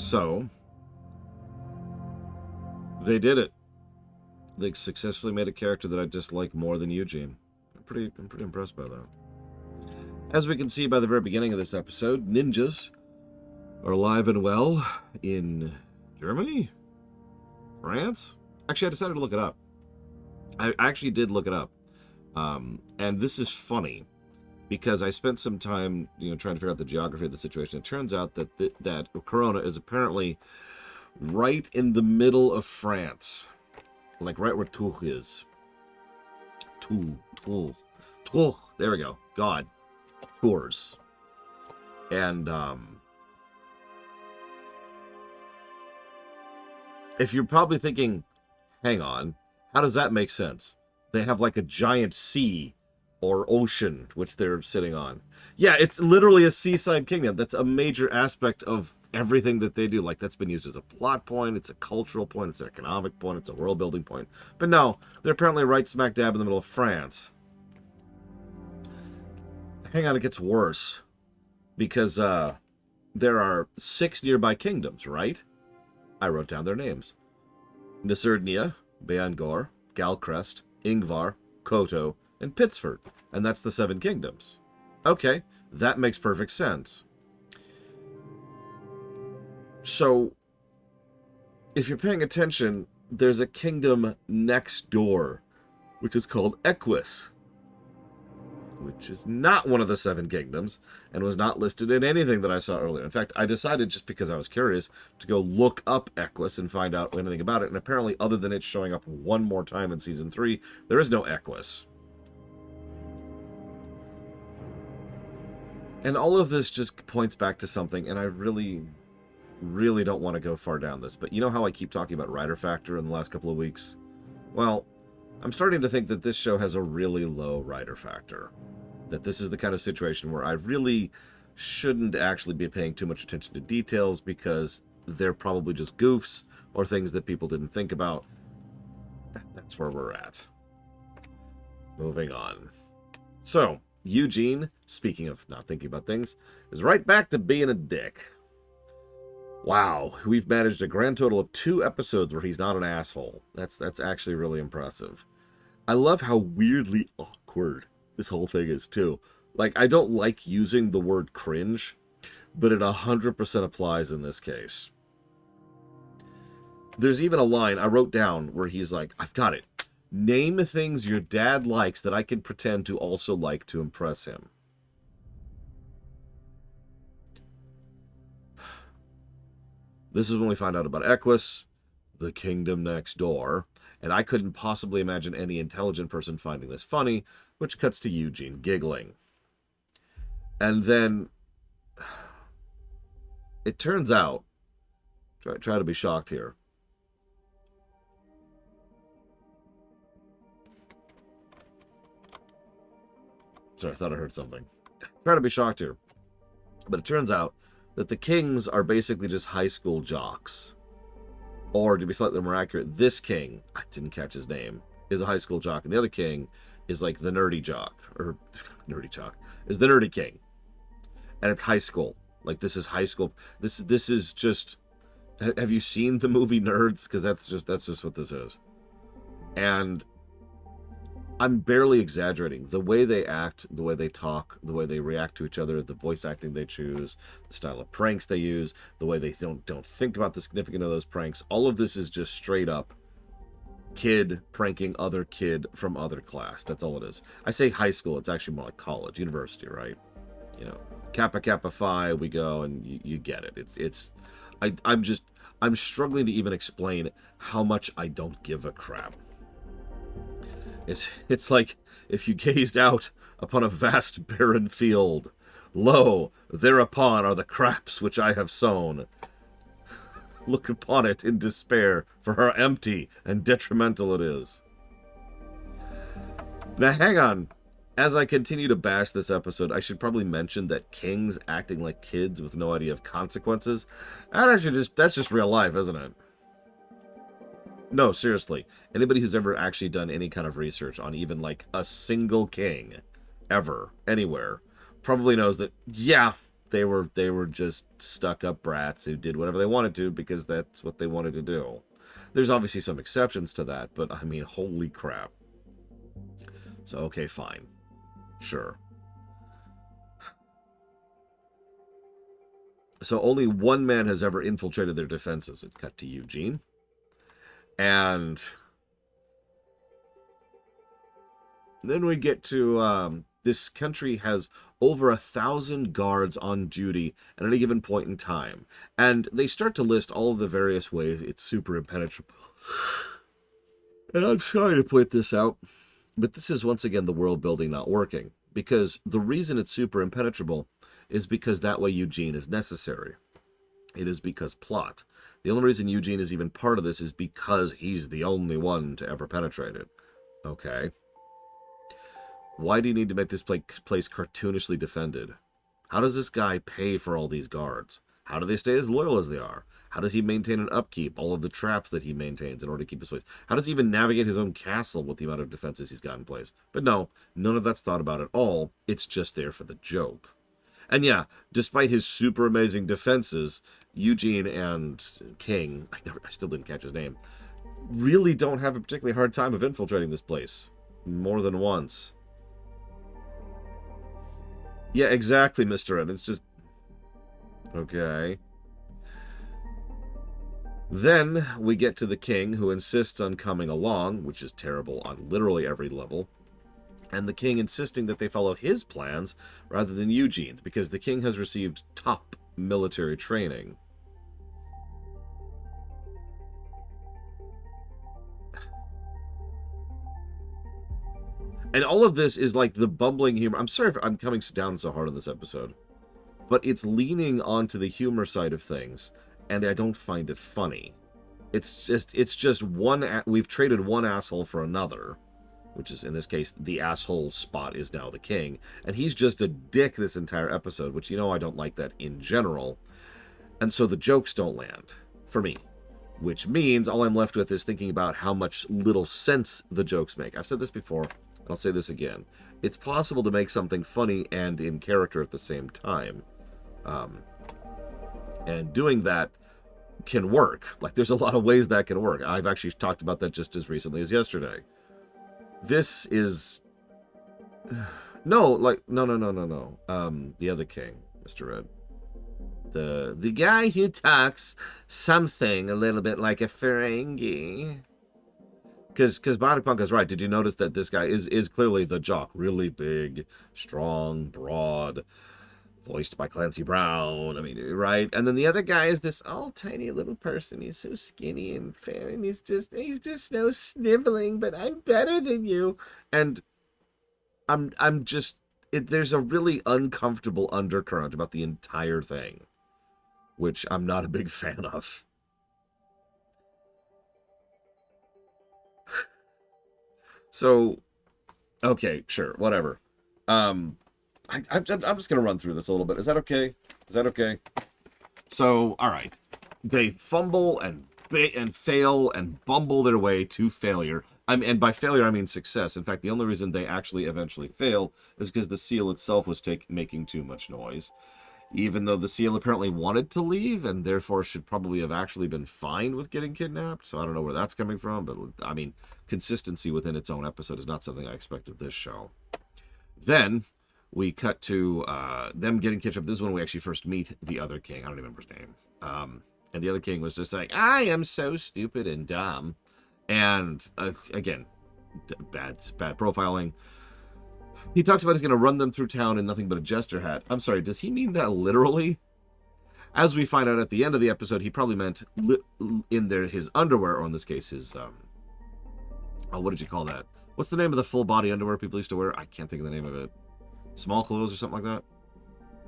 So, they did it. They successfully made a character that I dislike more than Eugene. I'm pretty impressed by that. As we can see by the very beginning of this episode, ninjas are alive and well in Germany? France? Actually, I decided to look it up. I actually did look it up. And this is funny because I spent some time, trying to figure out the geography of the situation. It turns out that that Corona is apparently right in the middle of France, like right where Tours is. Tours. There we go. God, Tours. And if you're probably thinking, hang on, how does that make sense? They have like a giant sea or ocean which they're sitting on. Yeah, it's literally a seaside kingdom. That's a major aspect of everything that they do. Like, that's been used as a plot point, it's a cultural point, it's an economic point, it's a world building point. But no, they're apparently right smack dab in the middle of France. Hang on, it gets worse. Because there are 6 nearby kingdoms, right? I wrote down their names. Nasurdnia, Beangor, Galcrest, Ingvar, Koto, and Pittsford. And that's the 7 kingdoms. Okay, that makes perfect sense. So, if you're paying attention, there's a kingdom next door, which is called Equus, which is not one of the 7 kingdoms, and was not listed in anything that I saw earlier. In fact, I decided, just because I was curious, to go look up Equus and find out anything about it, and apparently, other than it showing up one more time in Season 3, there is no Equus. And all of this just points back to something, and I really don't want to go far down this, but you know how I keep talking about writer factor in the last couple of weeks? Well, I'm starting to think that this show has a really low writer factor. That this is the kind of situation where I really shouldn't actually be paying too much attention to details because they're probably just goofs or things that people didn't think about. That's where we're at. Moving on. So, Eugene, speaking of not thinking about things, is right back to being a dick. Wow, we've managed a grand total of 2 episodes where he's not an asshole. That's actually really impressive. I love how weirdly awkward this whole thing is, too. Like, I don't like using the word cringe, but it 100% applies in this case. There's even a line I wrote down where he's like, I've got it. Name things your dad likes that I can pretend to also like to impress him. This is when we find out about Equus, the kingdom next door, and I couldn't possibly imagine any intelligent person finding this funny, which cuts to Eugene giggling. And then it turns out, try to be shocked here. Sorry, I thought I heard something. Try to be shocked here. But it turns out that the kings are basically just high school jocks. Or, to be slightly more accurate, this king, I didn't catch his name, is a high school jock. And the other king is like the nerdy jock. Or, nerdy jock. Is the nerdy king. And it's high school. Like, this is high school. This is just... Have you seen the movie Nerds? Because that's just what this is. And I'm barely exaggerating. The way they act, the way they talk, the way they react to each other, the voice acting they choose, the style of pranks they use, the way they don't think about the significance of those pranks, all of this is just straight up kid pranking other kid from other class. That's all it is. I say high school, it's actually more like college, university, right? You know, Kappa Phi, we go, and you get it. I'm struggling to even explain how much I don't give a crap. It's like if you gazed out upon a vast barren field. Lo, thereupon are the crops which I have sown. Look upon it in despair, for how empty and detrimental it is. Now, hang on. As I continue to bash this episode, I should probably mention that kings acting like kids with no idea of consequences, that's just real life, isn't it? No, seriously. Anybody who's ever actually done any kind of research on even like a single king, ever, anywhere, probably knows that, yeah, they were just stuck-up brats who did whatever they wanted to because that's what they wanted to do. There's obviously some exceptions to that, but I mean, holy crap. So, okay, fine. Sure. So only one man has ever infiltrated their defenses. It cut to Eugene. And then we get to this country has over 1,000 guards on duty at any given point in time. And they start to list all of the various ways it's super impenetrable. And I'm sorry to point this out, but this is once again the world building not working. Because the reason it's super impenetrable is because that way Eugene is necessary. It is because plot. The only reason Eugene is even part of this is because he's the only one to ever penetrate it. Okay. Why do you need to make this place cartoonishly defended? How does this guy pay for all these guards? How do they stay as loyal as they are? How does he maintain and upkeep all of the traps that he maintains in order to keep his place? How does he even navigate his own castle with the amount of defenses he's got in place? But no, none of that's thought about at all. It's just there for the joke. And yeah, despite his super amazing defenses, Eugene and King, I still didn't catch his name, really don't have a particularly hard time of infiltrating this place. More than once. Yeah, exactly, Mr. Ed. It's just... okay. Then we get to the king, who insists on coming along, which is terrible on literally every level. And the king insisting that they follow his plans rather than Eugene's, because the king has received top military training. And all of this is like the bumbling humor. I'm sorry if I'm coming down so hard on this episode, but it's leaning onto the humor side of things, and I don't find it funny. It's just one. We've traded one asshole for another, which is, in this case, the asshole spot is now the king. And he's just a dick this entire episode, which, you know, I don't like that in general. And so the jokes don't land, for me. Which means all I'm left with is thinking about how much little sense the jokes make. I've said this before, and I'll say this again. It's possible to make something funny and in character at the same time. And doing that can work. Like, there's a lot of ways that can work. I've actually talked about that just as recently as yesterday. This is... No. The other king, Mr. Red. The guy who talks something a little bit like a Ferengi. Because Bionic Punk is right. Did you notice that this guy is clearly the jock? Really big, strong, broad, voiced by Clancy Brown. I mean, right? And then the other guy is this all tiny little person. He's so skinny and fair, and he's just no sniveling, but I'm better than you. And I'm just... there's a really uncomfortable undercurrent about the entire thing, which I'm not a big fan of. So, okay, sure, whatever. I'm just gonna run through this a little bit. Is that okay? Is that okay? So, all right, they fumble and fail and bumble their way to failure. And by failure, I mean success. In fact, the only reason they actually eventually fail is because the seal itself was making too much noise. Even though the seal apparently wanted to leave and therefore should probably have actually been fine with getting kidnapped. So I don't know where that's coming from. But, I mean, consistency within its own episode is not something I expect of this show. Then we cut to them getting kidnapped. This is when we actually first meet the other king. I don't remember his name. And the other king was just like, I am so stupid and dumb. And again, bad profiling. He talks about he's going to run them through town in nothing but a jester hat. I'm sorry, does he mean that literally? As we find out at the end of the episode, he probably meant his underwear, or in this case, his, what did you call that? What's the name of the full body underwear people used to wear? I can't think of the name of it. Small clothes or something like that?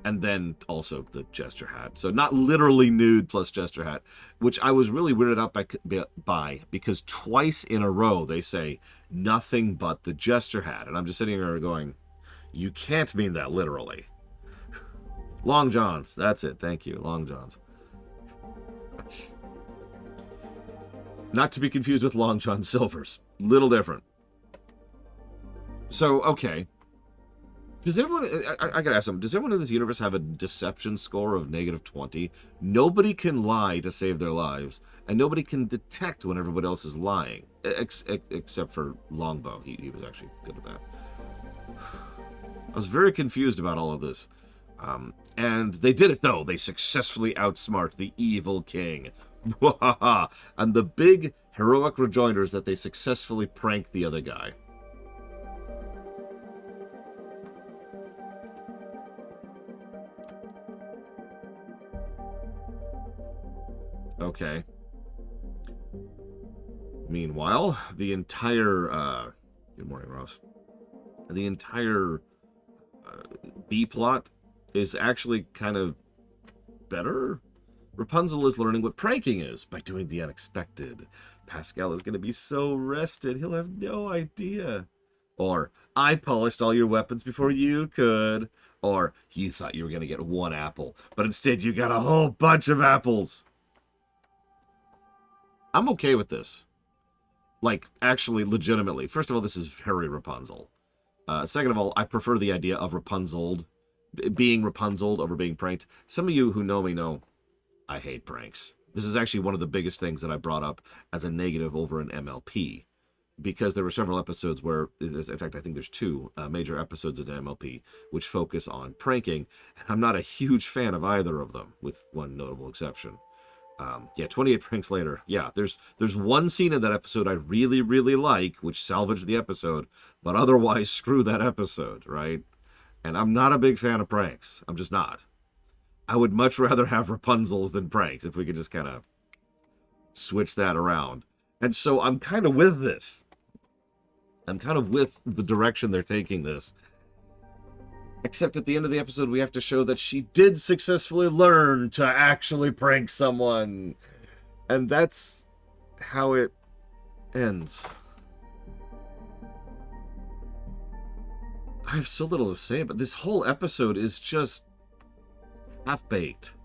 And then also the jester hat. So not literally nude plus jester hat, which I was really weirded out by because twice in a row they say nothing but the jester hat. And I'm just sitting there going, you can't mean that literally. Long Johns. That's it. Thank you. Long Johns. Not to be confused with Long John Silver's. Little different. So, okay. Does everyone, I gotta ask them, does everyone in this universe have a deception score of -20? Nobody can lie to save their lives, and nobody can detect when everybody else is lying, except for Longbow. He was actually good at that. I was very confused about all of this. And they did it, though. They successfully outsmart the evil king. And the big heroic rejoinder is that they successfully pranked the other guy. Okay. Meanwhile, the entire, good morning, Ross. The entire B-plot is actually kind of better. Rapunzel is learning what pranking is by doing the unexpected. Pascal is going to be so rested, he'll have no idea. Or, I polished all your weapons before you could. Or, you thought you were going to get one apple, but instead you got a whole bunch of apples. I'm okay with this. Like, actually, legitimately. First of all, this is very Rapunzel. Second of all, I prefer the idea of Rapunzeled, being Rapunzeled over being pranked. Some of you who know me know I hate pranks. This is actually one of the biggest things that I brought up as a negative over an MLP. Because there were several episodes where, in fact, I think there's two major episodes of MLP which focus on pranking. And I'm not a huge fan of either of them, with one notable exception. Yeah, 28 pranks later. Yeah, there's one scene in that episode I really, really like, which salvaged the episode, but otherwise screw that episode, right? And I'm not a big fan of pranks. I'm just not. I would much rather have Rapunzels than pranks, if we could just kind of switch that around. And so I'm kind of with this. I'm kind of with the direction they're taking this. Except at the end of the episode, we have to show that she did successfully learn to actually prank someone. And that's how it ends. I have so little to say, but this whole episode is just half-baked.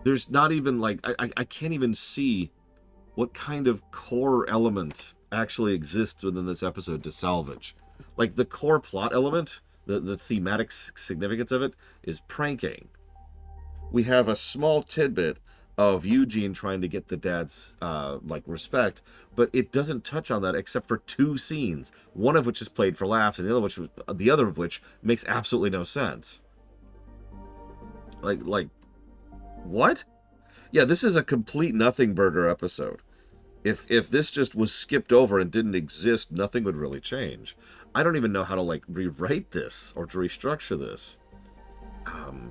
There's not even, like, I can't even see what kind of core element actually exists within this episode to salvage. Like, the core plot element, the thematic significance of it, is pranking. We have a small tidbit of Eugene trying to get the dad's, like, respect, but it doesn't touch on that except for two scenes, one of which is played for laughs, and the other of which makes absolutely no sense. Like, what? Yeah, this is a complete nothing burger episode. If this just was skipped over and didn't exist, nothing would really change. I don't even know how to, like, rewrite this or to restructure this. And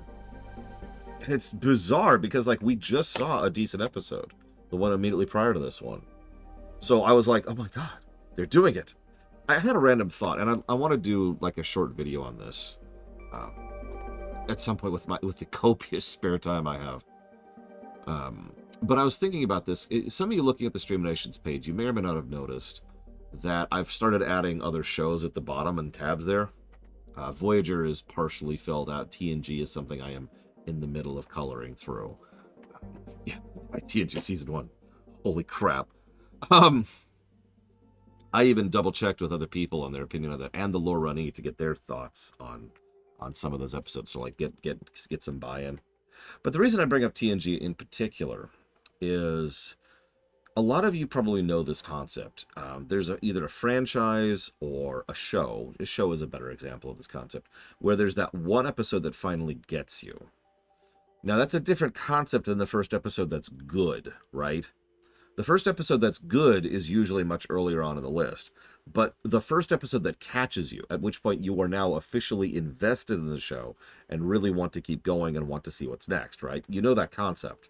it's bizarre because, like, we just saw a decent episode, the one immediately prior to this one. So I was like, oh my god, they're doing it. I had a random thought, and I want to do, like, a short video on this at some point with the copious spare time I have. But I was thinking about this. Some of you looking at the Streaminations page, you may or may not have noticed that I've started adding other shows at the bottom and tabs there. Voyager is partially filled out. TNG is something I am in the middle of coloring through. Yeah, my TNG Season 1. Holy crap. I even double-checked with other people on their opinion of that, and the Lore Runny to get their thoughts on some of those episodes, to, like, get some buy-in. But the reason I bring up TNG in particular is a lot of you probably know this concept. There's either a franchise or a show. A show is a better example of this concept, where there's that one episode that finally gets you. Now, that's a different concept than the first episode that's good, right? The first episode that's good is usually much earlier on in the list. But the first episode that catches you, at which point you are now officially invested in the show and really want to keep going and want to see what's next, right? You know that concept.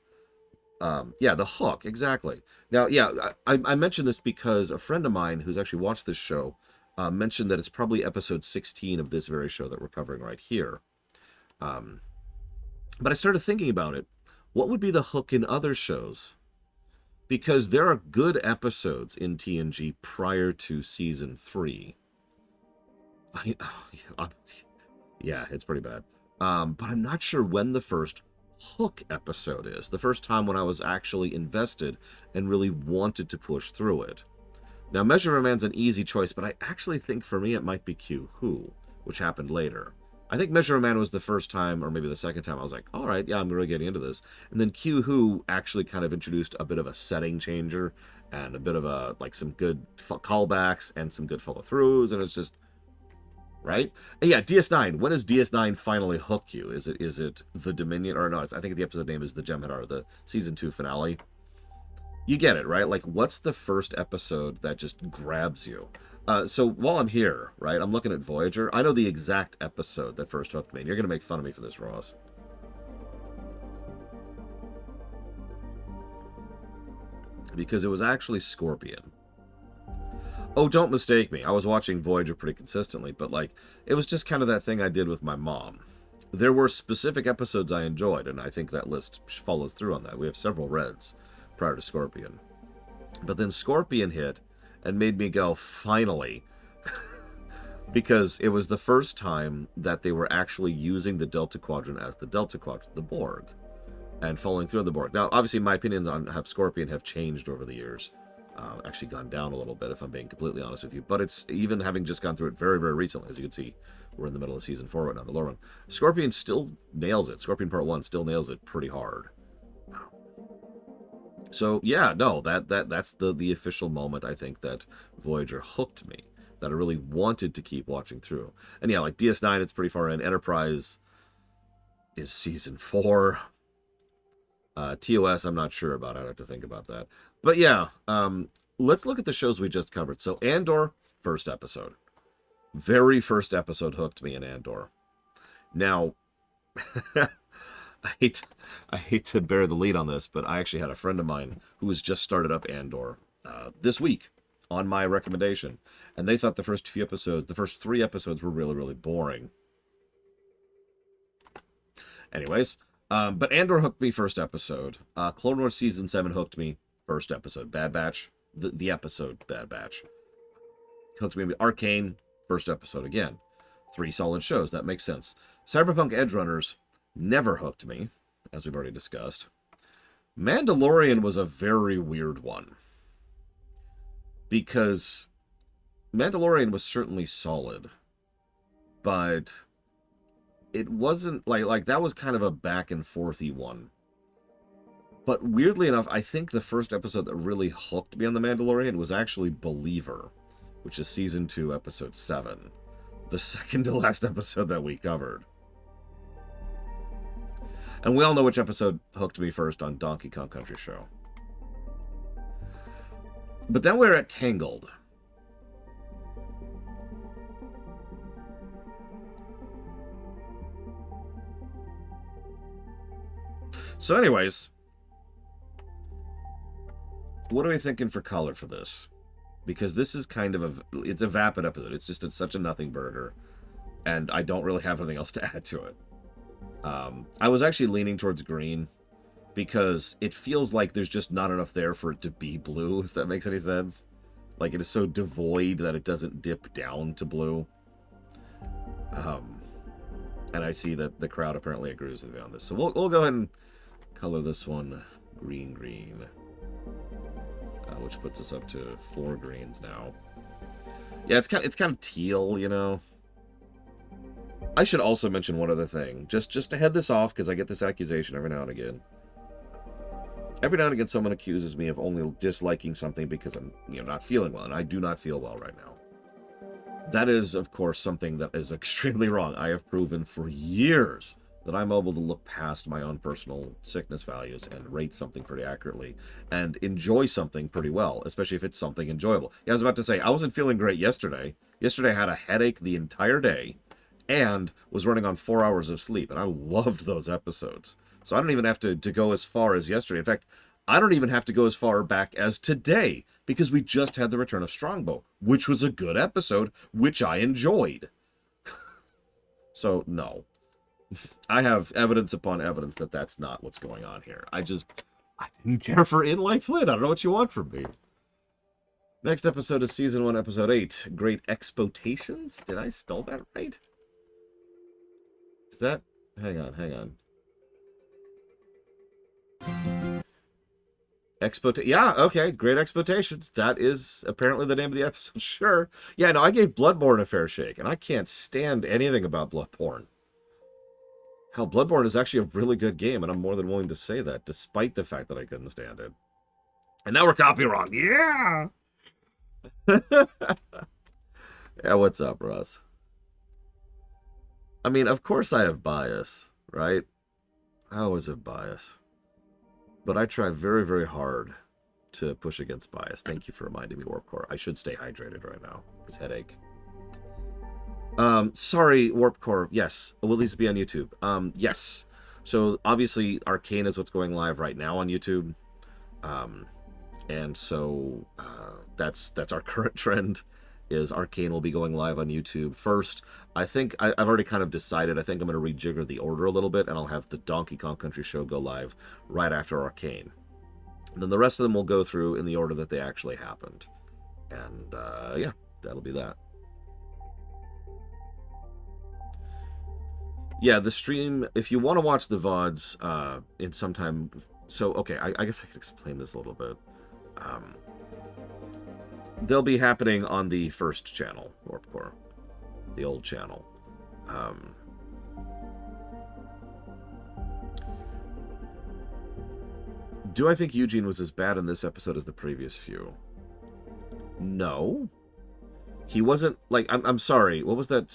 Yeah, the hook, exactly. Now, yeah, I mentioned this because a friend of mine who's actually watched this show mentioned that it's probably episode 16 of this very show that we're covering right here. But I started thinking about it. What would be the hook in other shows? Because there are good episodes in TNG prior to season 3. Yeah, it's pretty bad. But I'm not sure when the first hook episode is. The first time when I was actually invested and really wanted to push through it. Now, Measure of a Man's an easy choice, but I actually think for me it might be Q Who, which happened later. I think Measure of Man was the first time, or maybe the second time, I was like, all right, yeah, I'm really getting into this. And then Q Who actually kind of introduced a bit of a setting changer and a bit of a, like, some good callbacks and some good follow-throughs, and it's just, right? And yeah, DS9. When does DS9 finally hook you? Is it the Dominion, or no? I think the episode name is the Jem'Hadar, the season 2 finale. You get it, right? Like, what's the first episode that just grabs you? So while I'm here, right, I'm looking at Voyager. I know the exact episode that first hooked me, and you're going to make fun of me for this, Ross. Because it was actually Scorpion. Oh, don't mistake me. I was watching Voyager pretty consistently, but, like, it was just kind of that thing I did with my mom. There were specific episodes I enjoyed, and I think that list follows through on that. We have several reds prior to Scorpion. But then Scorpion hit and made me go, finally. Because it was the first time that they were actually using the Delta Quadrant as the Delta Quadrant, the Borg, and following through on the Borg. Now, obviously, my opinions on Scorpion have changed over the years. Actually gone down a little bit, if I'm being completely honest with you. But it's, even having just gone through it very, very recently, as you can see, we're in the middle of season 4 right now, the lower one. Scorpion still nails it. Scorpion Part 1 still nails it pretty hard. So yeah, no, that's the official moment, I think, that Voyager hooked me, that I really wanted to keep watching through. And yeah, like DS9, it's pretty far in. Enterprise is season 4. TOS, I'm not sure about. I'd have to think about that. But yeah, let's look at the shows we just covered. So Andor, first episode. Very first episode hooked me in Andor. Now, I hate to bear the lead on this, but I actually had a friend of mine who has just started up Andor this week on my recommendation, and they thought the first 3 episodes were really, really boring. Anyways, but Andor hooked me first episode. Clone Wars season 7 hooked me first episode. Bad Batch, the episode Bad Batch hooked me. Arcane, first episode again. 3 solid shows, that makes sense. Cyberpunk Edgerunners never hooked me, as we've already discussed. Mandalorian was a very weird one, because Mandalorian was certainly solid, but it wasn't like that was kind of a back and forthy one. But weirdly enough, I think the first episode that really hooked me on The Mandalorian was actually Believer, which is season 2, episode 7, the second to last episode that we covered. And we all know which episode hooked me first on Donkey Kong Country Show. But then we're at Tangled. So anyways, what are we thinking for color for this? Because this is kind of it's a vapid episode. It's just such a nothing burger. And I don't really have anything else to add to it. I was actually leaning towards green because it feels like there's just not enough there for it to be blue, if that makes any sense. Like, it is so devoid that it doesn't dip down to blue. And I see that the crowd apparently agrees with me on this. So we'll go ahead and color this one green, which puts us up to 4 greens now. Yeah, it's kind of teal, you know. I should also mention one other thing, just to head this off, because I get this accusation every now and again. Every now and again, someone accuses me of only disliking something because I'm, not feeling well, and I do not feel well right now. That is, of course, something that is extremely wrong. I have proven for years that I'm able to look past my own personal sickness values and rate something pretty accurately and enjoy something pretty well, especially if it's something enjoyable. Yeah, I was about to say, I wasn't feeling great yesterday. Yesterday I had a headache the entire day and was running on 4 hours of sleep, and I loved those episodes. So I don't even have to go as far as yesterday. In fact, I don't even have to go as far back as today, because we just had the return of Strongbow, which was a good episode, which I enjoyed. So, no. I have evidence upon evidence that that's not what's going on here. I didn't care for In Like Flynn. I don't know what you want from me. Next episode is Season 1, Episode 8, Great Exploitations? Did I spell that right? Is that... Hang on. Yeah, okay, Great Exploitations. That is apparently the name of the episode. Sure. Yeah, no, I gave Bloodborne a fair shake, and I can't stand anything about Bloodborne. Hell, Bloodborne is actually a really good game, and I'm more than willing to say that, despite the fact that I couldn't stand it. And now we're copy wrong. Yeah! Yeah, what's up, Russ? I mean, of course I have bias, right? I always have bias. But I try very, very hard to push against bias. Thank you for reminding me, Warp Core. I should stay hydrated right now. This headache. Sorry, Warp Core. Yes. Will these be on YouTube? Yes. So, obviously, Arcane is what's going live right now on YouTube. And so, that's our current trend, is Arcane will be going live on YouTube first. I think I've already kind of decided. I think I'm going to rejigger the order a little bit, and I'll have the Donkey Kong Country show go live right after Arcane. And then the rest of them will go through in the order that they actually happened. And, yeah, that'll be that. Yeah, the stream, if you want to watch the VODs in some time... So, okay, I guess I could explain this a little bit. They'll be happening on the first channel, Warp Core. The old channel. Do I think Eugene was as bad in this episode as the previous few? No. He wasn't, like, I'm sorry, what was that,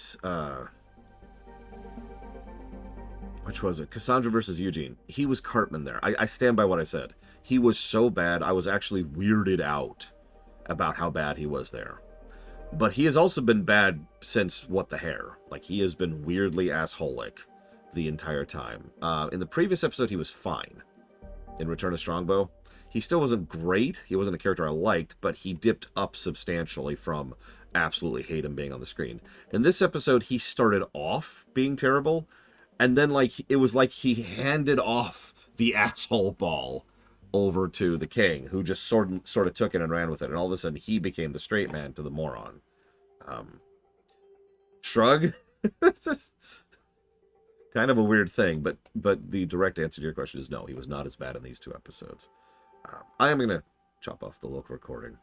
which was it? Cassandra versus Eugene. He was Cartman there. I stand by what I said. He was so bad, I was actually weirded out about how bad he was there. But he has also been bad since What the Hair. Like, he has been weirdly assholic the entire time. In the previous episode, he was fine. In Return of Strongbow. He still wasn't great. He wasn't a character I liked, but he dipped up substantially from absolutely hate him being on the screen. In this episode, he started off being terrible, and then, like, it was like he handed off the asshole ball over to the king, who just sort of took it and ran with it, and all of a sudden he became the straight man to the moron. Shrug? This is kind of a weird thing, but the direct answer to your question is no, he was not as bad in these two episodes. I am going to chop off the local recording.